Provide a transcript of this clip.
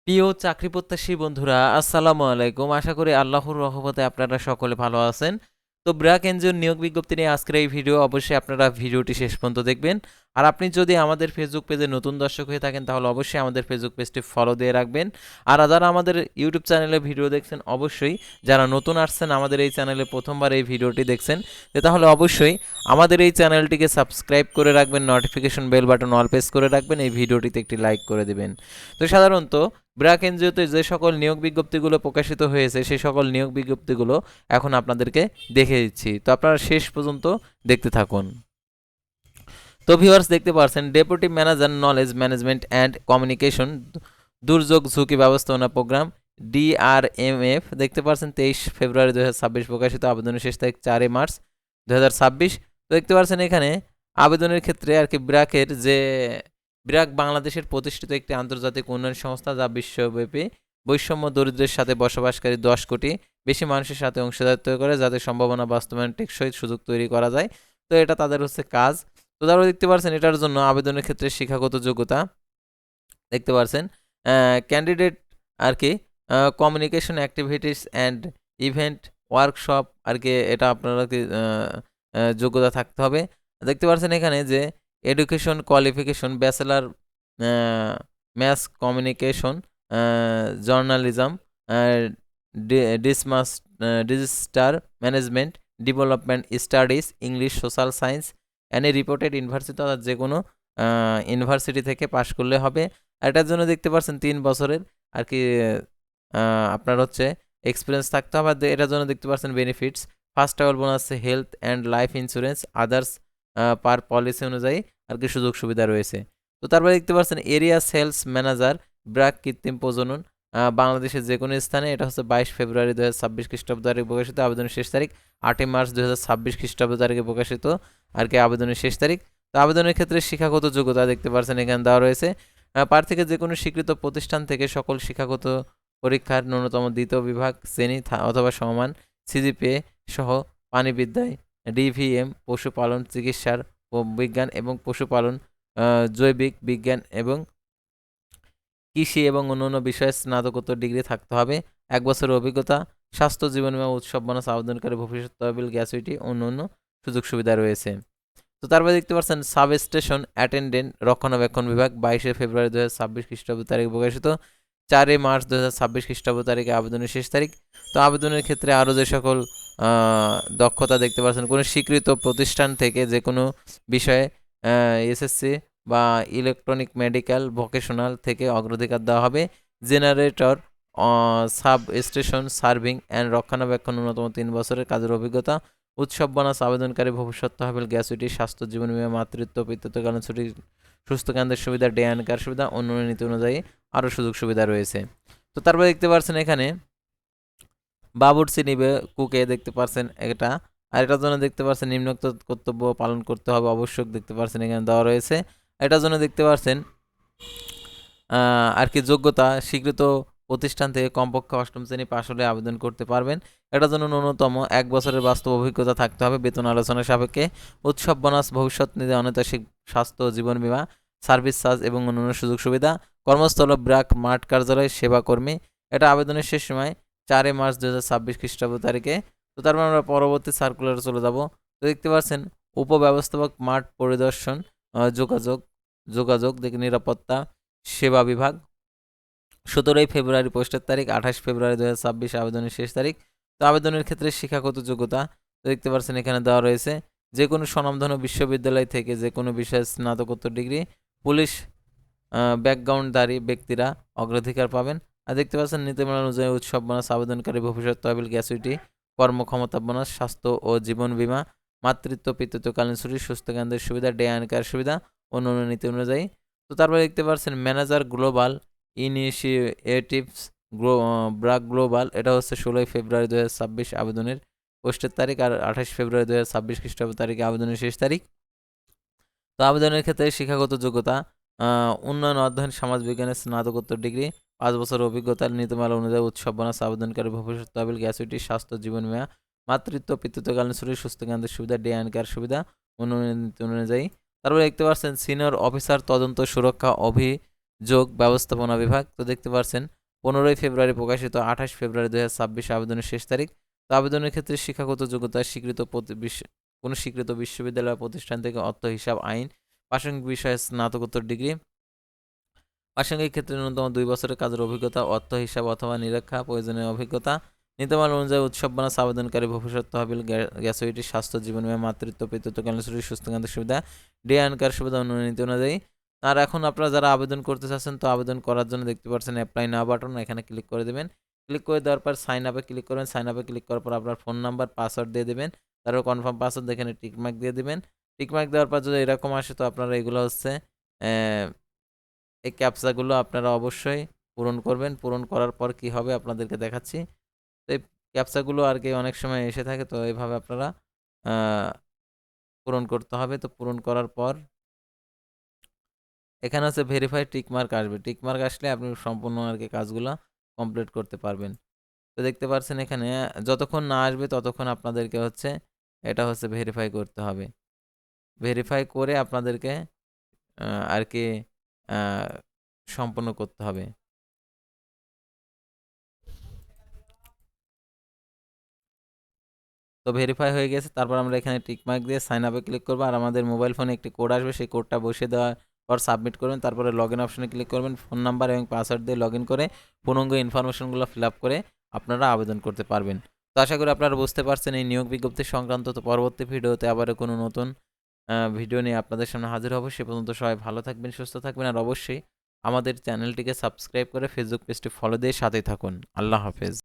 প্রিয় চাকরি প্রত্যাশী বন্ধুরা, আসসালামু আলাইকুম। আশা করি আল্লাহর রহমতে আপনারা সকলে ভালো আছেন। তো ব্র্যাক এনজিওর নিয়োগ বিজ্ঞপ্তি নিয়ে আজকের এই ভিডিও, অবশ্যই আপনারা ভিডিওটি শেষ পর্যন্ত দেখবেন। আর আপনি যদি আমাদের ফেসবুক পেজে নতুন দর্শক হয়ে থাকেন, তাহলে অবশ্যই আমাদের ফেসবুক পেজটি ফলো দিয়ে রাখবেন। আর যারা আমাদের ইউটিউব চ্যানেলে ভিডিও দেখছেন, অবশ্যই যারা নতুন আসছেন আমাদের এই চ্যানেলে প্রথমবার এই ভিডিওটি দেখছেন, তাহলে অবশ্যই আমাদের এই চ্যানেলটিকে সাবস্ক্রাইব করে রাখবেন, notification bell button all press করে রাখবেন, এই ভিডিওটিতে একটি লাইক করে দেবেন। তো সাধারণত ব্র্যাক এনজিওতে যে সকল নিয়োগ বিজ্ঞপ্তিগুলো প্রকাশিত হয়েছে, সেই সকল নিয়োগ বিজ্ঞপ্তিগুলো এখন আপনাদেরকে দেখে দিচ্ছি। তো আপনারা শেষ পর্যন্ত দেখতে থাকুন। তো ভিউয়ার্স, দেখতে পাচ্ছেন deputy manager knowledge management and communication দুর্যোগ ঝুঁকি ব্যবস্থাপনা প্রোগ্রাম DRMF, দেখতে পাচ্ছেন 23 ফেব্রুয়ারি 2026 প্রকাশিত। আবেদনের শেষ তারিখ 4 মার্চ 2026। তো দেখতে পাচ্ছেন এখানে আবেদনের ক্ষেত্রে আর কি ব্র্যাক বাংলাদেশের প্রতিষ্ঠিত একটি আন্তর্জাতিক উন্নয়ন সংস্থা, যা বিশ্বব্যাপী বৈষম্য দরিদ্রের সাথে বসবাসকারী 10 কোটি বেশি মানুষের সাথে অংশীদারিত্ব করে, যাতে সম্ভাবনা বাস্তবায়ন টেকসই সুযোগ তৈরি করা যায়। তো এটা তাদের হচ্ছে কাজ। তো তারপরে দেখতে পাচ্ছেন এটার জন্য আবেদনের ক্ষেত্রে শিক্ষাগত যোগ্যতা দেখতে পাচ্ছেন ক্যান্ডিডেট আর কি communication activities and event workshop আর কি, এটা আপনারা কি যোগ্যতা থাকতে হবে। দেখতে পাচ্ছেন এখানে যে education qualification bachelor mass communication journalism ডিসমাস disaster management development studies English social science and reported university, অর্থাৎ যে কোনো ইউনিভার্সিটি থেকে পাশ করলে হবে। আর এটার জন্য দেখতে পাচ্ছেন 3 বছরের আর কি আপনার হচ্ছে এক্সপিরিয়েন্স থাকতে হবে। আর এটার জন্য দেখতে পাচ্ছেন benefits, first of all bonus health and life insurance others per policy অনুযায়ী আর কি সুযোগ সুবিধা রয়েছে। তো তারপরে দেখতে পাচ্ছেন এরিয়া সেলস ম্যানেজার ব্র্যাক কৃত্রিম প্রজনন বাংলাদেশের যে কোনো স্থানে, এটা হচ্ছে 22 ফেব্রুয়ারি 2026 খ্রিস্টাব্দ তারিখে প্রকাশিত। আবেদনের শেষ তারিখ 8 মার্চ 2026 খ্রিস্টাব্দ তারিখে প্রকাশিত আর কি আবেদনের শেষ তারিখ। তো আবেদনের ক্ষেত্রে শিক্ষাগত যোগ্যতা দেখতে পাচ্ছেন এখানে দেওয়া রয়েছে। প্রার্থীকে যে কোনো স্বীকৃত প্রতিষ্ঠান থেকে সকল শিক্ষাগত পরীক্ষার ন্যূনতম দ্বিতীয় বিভাগ শ্রেণী অথবা সমান সিজিপিএ সহ প্রাণিবিদ্যায় ডিভিএম পশুপালন চিকিৎসার বিজ্ঞান এবং পশুপালন জৈবিক বিজ্ঞান এবং কৃষি এবং অন্যান্য বিষয়ে স্নাতকোত্তর ডিগ্রি থাকতে হবে। 1 বছরের অভিজ্ঞতা, স্বাস্থ্য জীবন বীমা উৎসব বোনাস আবেদনকারী ভবিষ্যৎ তহবিল গ্যাসুইটি অন্যান্য সুযোগ সুবিধা রয়েছে। তো তারপরে দেখতে পাচ্ছেন সাব স্টেশন অ্যাটেন্ডেন্ট রক্ষণাবেক্ষণ বিভাগ 22 ফেব্রুয়ারি 2026 খ্রিস্টাব্দ তারিখে প্রকাশিত। 4 মার্চ 2026 খ্রিস্টাব্দ তারিখে আবেদনের শেষ তারিখ। তো আবেদনের ক্ষেত্রে আরও যে সকল দক্ষতা দেখতে পাচ্ছেন, কোনো স্বীকৃত প্রতিষ্ঠান থেকে যে কোনো বিষয়ে এসএসসি বা ইলেকট্রনিক মেডিকেল ভোকেশনাল থেকে অগ্রাধিকার দেওয়া হবে। Generator sub station serving and রক্ষণাবেক্ষণ ন্যূনতম 3 বছরের কাজের অভিজ্ঞতা। উৎসব বোনাস আবেদনকারী ভবিষ্যৎ তহবিল গ্যাসুইটি স্বাস্থ্য জীবন বীমা মাতৃত্ব পিতৃত্বকালীন ছুটি সুস্থ কেন্দ্রের সুবিধা ডে অ্যান্ড কেয়ার সুবিধা অন্যান্য নীতি অনুযায়ী আরও সুযোগ সুবিধা রয়েছে। তো তারপরে দেখতে পাচ্ছেন এখানে বাবুর্চি নিবে কুকে দেখতে পাচ্ছেন এটা। আর এটার জন্য দেখতে পাচ্ছেন নিম্নোক্ত কর্তব্য পালন করতে হবে আবশ্যক, দেখতে পাচ্ছেন এখানে দেওয়া রয়েছে। এটার জন্য দেখতে পাচ্ছেন আর কি যোগ্যতা, স্বীকৃত প্রতিষ্ঠান থেকে কমপক্ষে 8ম শ্রেণী পাশ হলে আবেদন করতে পারবেন। এটার জন্য ন্যূনতম 1 বছরের বাস্তব অভিজ্ঞতা থাকতে হবে। বেতন আলোচনার সাপেক্ষে উৎসব বোনাস ভবিষ্যৎ নিধি অনৈতিক স্বাস্থ্য জীবন বীমা সার্ভিস চার্জ এবং অন্যান্য সুযোগ সুবিধা। কর্মস্থল ব্র্যাক মাঠ কার্যালয় সেবা কর্মী। এটা আবেদনের শেষ সময় 4 মার্চ 2026 খ্রিস্টাব্দ তারিখে। তো তারপর আমরা পরবর্তী সার্কুলারে চলে যাব। তো দেখতে পাচ্ছেন উপব্যবস্থাপক মাঠ পরিদর্শন যোগাযোগ যোগাযোগ দেখে নিরাপত্তা সেবা বিভাগ 17 ফেব্রুয়ারি পোস্টের তারিখ 28 ফেব্রুয়ারি 2026 আবেদনের শেষ তারিখ। তো আবেদনের ক্ষেত্রে শিক্ষাগত যোগ্যতা দেখতে পাচ্ছেন এখানে দেওয়া রয়েছে, যে কোনো স্বনামধন্য বিশ্ববিদ্যালয় থেকে যে কোনো বিষয়ে স্নাতকোত্তর ডিগ্রি। পুলিশ ব্যাকগ্রাউন্ডধারী ব্যক্তিরা অগ্রাধিকার পাবেন। আর দেখতে পাচ্ছেন নীতিমালা অনুযায়ী উৎসব বোনাস আবেদনকারী ভবিষ্যৎ তহবিল গ্যাসুইটি কর্মক্ষমতা বোনাস স্বাস্থ্য ও জীবন বীমা মাতৃত্ব পিতৃত্বকালীন ছুটি সুস্থ কেন্দ্রের সুবিধা ডে অ্যান্ড কেয়ার সুবিধা অন্যান্য নীতি অনুযায়ী। তো তারপরে দেখতে পাচ্ছেন manager global initiatives BRAC global, এটা হচ্ছে 16 ফেব্রুয়ারি 2026 আবেদনের পোস্টের তারিখ। আর 28 ফেব্রুয়ারি 2026 খ্রিস্টাব্দ তারিখে আবেদনের শেষ তারিখ। তো আবেদনের ক্ষেত্রে শিক্ষাগত যোগ্যতা উন্নয়ন অধ্যয়ন সমাজবিজ্ঞানের স্নাতকোত্তর ডিগ্রি 5 বছর অভিজ্ঞতার নীতিমালা অনুযায়ী উৎসব বোনাস আবেদনকারী ভবিষ্যৎ তহবিল গ্যাসুইটি স্বাস্থ্য জীবন বীমা মাতৃত্ব পিতৃত্বকালীন ছুটি সুস্থ কেন্দ্রের সুবিধা ডে অ্যান্ড কেয়ার সুবিধা অন্যান্য নীতি অনুযায়ী। তারপরে দেখতে পাচ্ছেন সিনিয়র অফিসার তদন্ত সুরক্ষা যোগ ব্যবস্থাপনা বিভাগ। তো দেখতে পাচ্ছেন 15ই ফেব্রুয়ারি প্রকাশিত, 28 ফেব্রুয়ারি 2026 আবেদনের শেষ তারিখ। তো আবেদনের ক্ষেত্রে শিক্ষাগত যোগ্যতা কোনো স্বীকৃত বিশ্ববিদ্যালয় বা প্রতিষ্ঠান থেকে অর্থ, হিসাব, আইন, প্রাসঙ্গিক বিষয়ে স্নাতকোত্তর ডিগ্রি, প্রাসঙ্গিক ক্ষেত্রে ন্যূনতম 2 বছরের কাজের অভিজ্ঞতা, অর্থ, হিসাব অথবা নিরীক্ষা প্রয়োজনীয় অভিজ্ঞতা। নীতিমালা অনুযায়ী উৎসব বোনাস আবেদনকারী ভবিষ্যৎ তহবিল, গ্যাসুইটি, স্বাস্থ্য, জীবন বীমা, মাতৃত্ব, পিতৃত্ব, কন্যাশ্রী, সুস্থকান্তির সুবিধা, ডে অ্যান্ড কার সুবিধা অন্যান্য নীতি অনুযায়ী। আর এখন আপনারা যারা আবেদন করতে চাচ্ছেন, তো আবেদন করার জন্য দেখতে পাচ্ছেন অ্যাপ্লাই নাও বাটন, এখানে ক্লিক করে দেবেন। ক্লিক করে দেওয়ার পর সাইন আপে ক্লিক করবেন। সাইন আপে ক্লিক করার পর আপনার ফোন নাম্বার, পাসওয়ার্ড দিয়ে দেবেন। তারপর কনফার্ম পাসওয়ার্ড, এখানে টিকমার্ক দিয়ে দেবেন। টিকমার্ক দেওয়ার পর যদি এরকম আসে, তো আপনারা এগুলো হচ্ছে এই ক্যাপচাগুলো আপনারা অবশ্যই পূরণ করবেন। পূরণ করার পর কি হবে আপনাদেরকে দেখাচ্ছি। তো এই ক্যাপচাগুলো আর কি অনেক সময় এসে থাকে, তো এইভাবে আপনারা পূরণ করতে হবে। তো পূরণ করার পর এখানে হচ্ছে ভেরিফাই টিকমার্ক আসবে। টিকমার্ক আসলে আপনি সম্পূর্ণ আর কি কাজগুলো কমপ্লিট করতে পারবেন। তো দেখতে পাচ্ছেন এখানে যতক্ষণ না আসবে ততক্ষণ আপনাদেরকে হচ্ছে এটা হচ্ছে ভেরিফাই করতে হবে। ভেরিফাই করে আপনাদেরকে আর কি সম্পূর্ণ করতে হবে। তো ভেরিফাই হয়ে গেছে। তারপর আমরা এখানে টিকমার্ক দিয়ে সাইন আপে ক্লিক করবো, আর আমাদের মোবাইল ফোনে একটি কোড আসবে, সেই কোডটা বসিয়ে দেওয়ার পর সাবমিট করবেন। তারপরে লগ ইন অপশনে ক্লিক করবেন। ফোন নাম্বার এবং পাসওয়ার্ড দিয়ে লগ ইন করে পূর্ণাঙ্গ ইনফরমেশনগুলো ফিল আপ করে আপনারা আবেদন করতে পারবেন। তো আশা করি আপনারা বুঝতে পারছেন এই নিয়োগ বিজ্ঞপ্তি সংক্রান্ত। তো পরবর্তী ভিডিওতে আবারও কোনো নতুন ভিডিও নিয়ে আপনাদের সামনে হাজির হব। সে পর্যন্ত সবাই ভালো থাকবেন, সুস্থ থাকবেন, আর অবশ্যই আমাদের চ্যানেলটিকে সাবস্ক্রাইব করে ফেসবুক পেজটি ফলো দিয়ে সাথেই থাকুন। আল্লাহ হাফেজ।